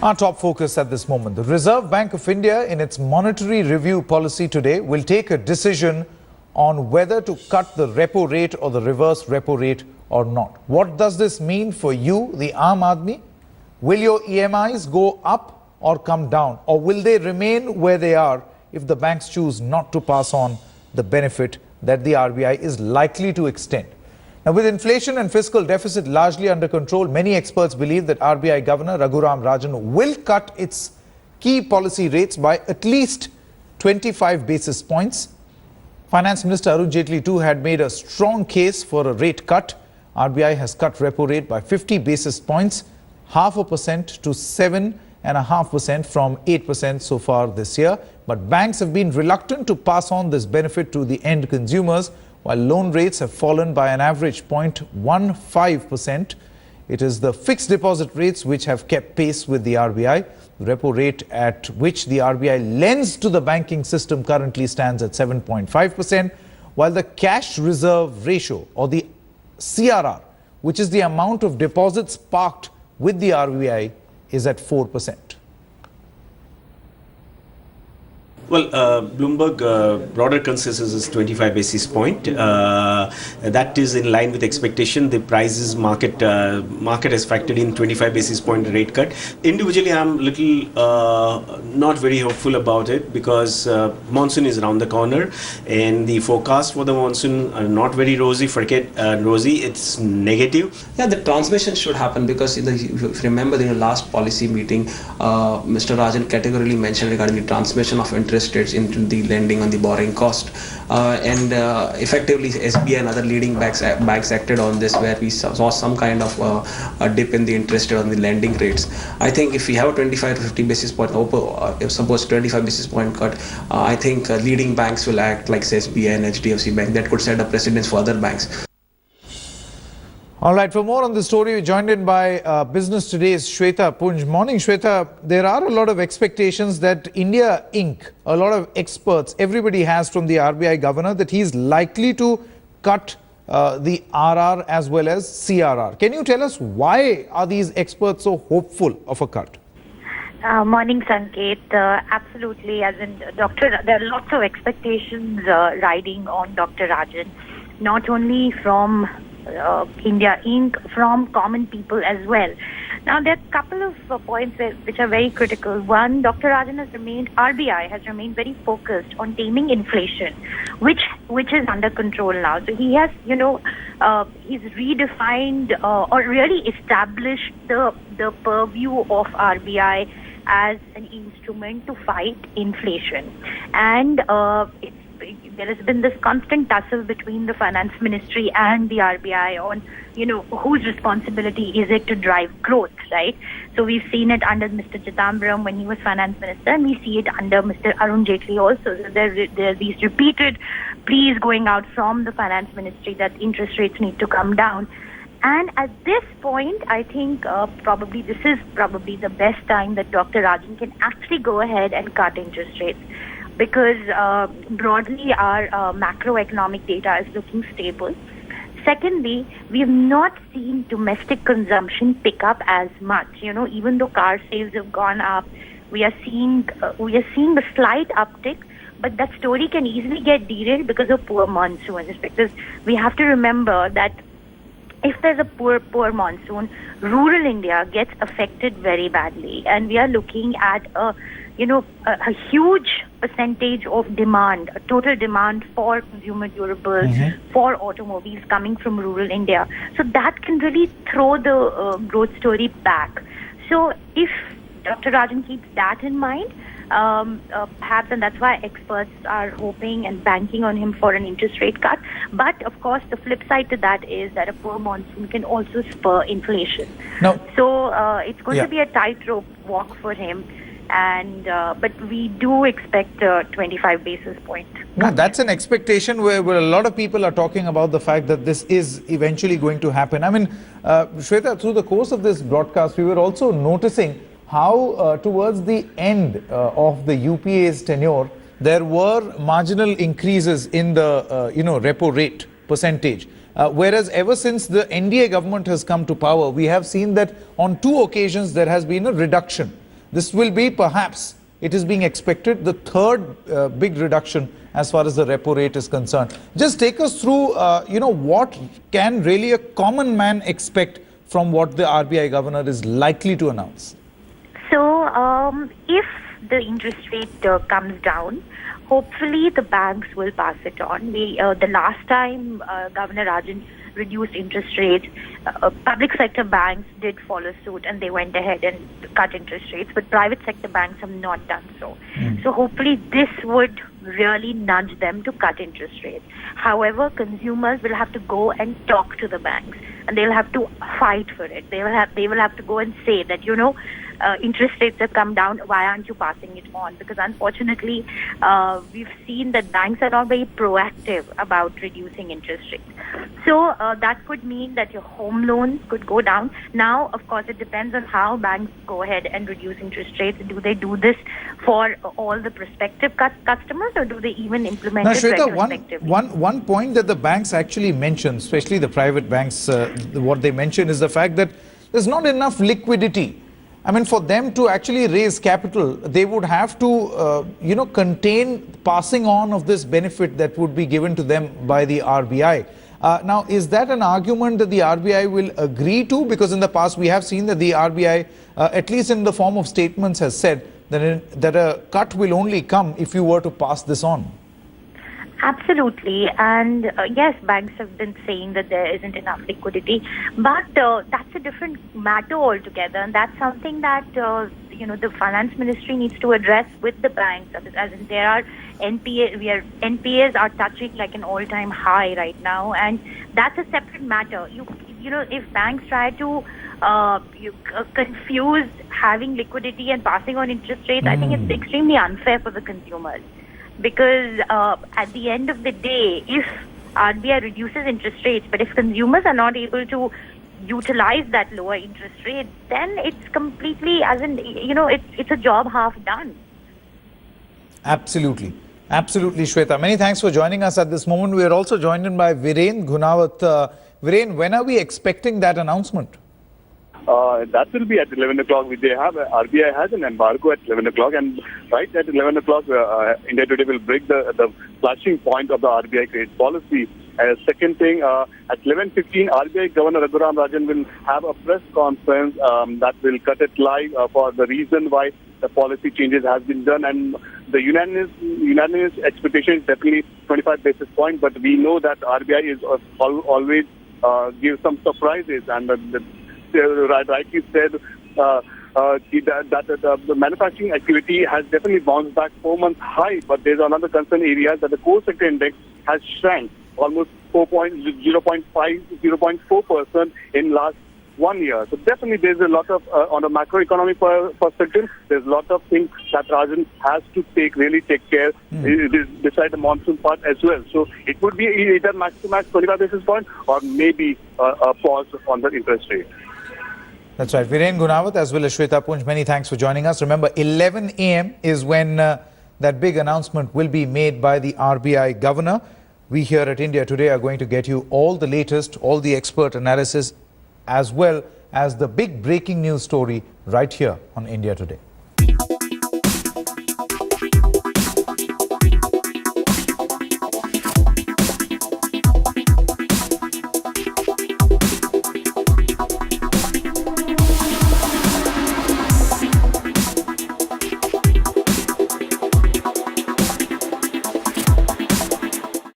Our top focus at this moment. The Reserve Bank of India, in its monetary review policy today, will take a decision on whether to cut the repo rate or the reverse repo rate or not. What does this mean for you, the Aam Aadmi? Will your EMIs go up or come down? Or will they remain where they are if the banks choose not to pass on the benefit that the RBI is likely to extend? Now, with inflation and fiscal deficit largely under control, many experts believe that RBI Governor Raghuram Rajan will cut its key policy rates by at least 25 basis points. Finance Minister Arun Jaitley too had made a strong case for a rate cut. RBI has cut repo rate by 50 basis points, 0.5% to 7.5% from 8% so far this year. But banks have been reluctant to pass on this benefit to the end consumers, while loan rates have fallen by an average 0.15%. It is the fixed deposit rates which have kept pace with the RBI. The repo rate at which the RBI lends to the banking system currently stands at 7.5%, while the cash reserve ratio, or the CRR, which is the amount of deposits parked with the RBI, is at 4%. Well, Bloomberg broader consensus is 25 basis point. That is in line with expectation. The prices market has factored in 25 basis point rate cut. Individually, I'm little not very hopeful about it because monsoon is around the corner, and the forecast for the monsoon are not very rosy. Forget rosy; it's negative. Yeah, the transmission should happen because if you remember in the last policy meeting, Mr. Rajan categorically mentioned regarding the transmission of interest rates into the lending on the borrowing cost, and effectively SBI and other leading banks acted on this, where we saw some kind of a dip in the interest rate on the lending rates. I think if we have a 25 to 50 basis point, if suppose 25 basis point cut, I think leading banks will act like SBI and HDFC Bank. That could set a precedence for other banks. All right, for more on this story, we're joined in by Business Today's Shweta Punj. Morning, Shweta. There are a lot of expectations that India Inc., a lot of experts, everybody has from the RBI governor, that he's likely to cut the RR as well as CRR. Can you tell us why are these experts so hopeful of a cut? Morning, Sanket. Absolutely. As in, there are lots of expectations riding on Dr. Rajan, not only from India Inc., from common people as well. Now, there are a couple of points which are very critical. One, RBI has remained very focused on taming inflation, which is under control now. So he has, he's redefined or really established the purview of RBI as an instrument to fight inflation. And there has been this constant tussle between the finance ministry and the RBI on, whose responsibility is it to drive growth, right? So we've seen it under Mr. Chidambaram when he was finance minister, and we see it under Mr. Arun Jaitley also. So there are these repeated pleas going out from the finance ministry that interest rates need to come down. And at this point, I think this is probably the best time that Dr. Rajan can actually go ahead and cut interest rates, because broadly our macroeconomic data is looking stable. Secondly, we have not seen domestic consumption pick up as much. Even though car sales have gone up, we are seeing a slight uptick, but that story can easily get derailed because of poor monsoons. Because we have to remember that if there's a poor monsoon, rural India gets affected very badly, and we are looking at a huge percentage of demand, a total demand for consumer durables, for automobiles coming from rural India. So that can really throw the growth story back. So if Dr. Rajan keeps that in mind, perhaps, and that's why experts are hoping and banking on him for an interest rate cut. But of course, the flip side to that is that a poor monsoon can also spur inflation. So it's going to be a tightrope walk for him. But we do expect 25 basis point. Now, that's an expectation where a lot of people are talking about the fact that this is eventually going to happen. I mean, Shweta, through the course of this broadcast, we were also noticing how towards the end of the UPA's tenure, there were marginal increases in the repo rate percentage. Whereas ever since the NDA government has come to power, we have seen that on 2 occasions there has been a reduction. This will be perhaps, it is being expected, the third big reduction as far as the repo rate is concerned. Just take us through, what can really a common man expect from what the RBI governor is likely to announce? So, if the interest rate comes down, hopefully the banks will pass it on. The last time Governor Rajan reduced interest rates, public sector banks did follow suit and they went ahead and cut interest rates, but private sector banks have not done so. So hopefully this would really nudge them to cut interest rates. However, consumers will have to go and talk to the banks and they'll have to fight for it. They will have to go and say that, interest rates have come down, why aren't you passing it on? Because unfortunately, we've seen that banks are not very proactive about reducing interest rates. So that could mean that your home loans could go down. Now, of course, it depends on how banks go ahead and reduce interest rates. Do they do this for all the prospective customers, or do they even implement Now, it Shweta, retrospectively? one point that the banks actually mention, especially the private banks, what they mention is the fact that there's not enough liquidity. I mean, for them to actually raise capital, they would have to, contain passing on of this benefit that would be given to them by the RBI. Now, is that an argument that the RBI will agree to? Because in the past, we have seen that the RBI, at least in the form of statements, has said that a cut will only come if you were to pass this on. Absolutely. And yes, banks have been saying that there isn't enough liquidity, but that's a different matter altogether. And that's something that, the finance ministry needs to address with the banks. As in there are NPAs are touching like an all-time high right now. And that's a separate matter. If banks try to confuse having liquidity and passing on interest rates, I think it's extremely unfair for the consumers. Because at the end of the day, if RBI reduces interest rates, but if consumers are not able to utilize that lower interest rate, then it's completely, it's a job half done. Absolutely. Absolutely, Shweta. Many thanks for joining us at this moment. We are also joined in by Viren Gunawat. Viren, when are we expecting that announcement? That will be at 11 o'clock. RBI has an embargo at 11 o'clock, and right at 11 o'clock, India Today will break the flashing point of the RBI credit policy. Second thing, at 11:15, RBI Governor Raghuram Rajan will have a press conference that will cut it live for the reason why the policy changes has been done, and the unanimous expectation is definitely 25 basis points. But we know that RBI is always gives some surprises, and rightly said that the manufacturing activity has definitely bounced back 4 months high, but there's another concern area that the core sector index has shrank almost 0.4% in last 1 year. So definitely there's a lot of, on a macroeconomic perspective, there's a lot of things that Rajan has to really take care beside the monsoon part as well. So it would be either max to max 25 basis points or maybe a pause on the interest rate. That's right. Viren Gunawat as well as Shweta Punj, many thanks for joining us. Remember, 11 a.m. is when that big announcement will be made by the RBI governor. We here at India Today are going to get you all the latest, all the expert analysis, as well as the big breaking news story right here on India Today.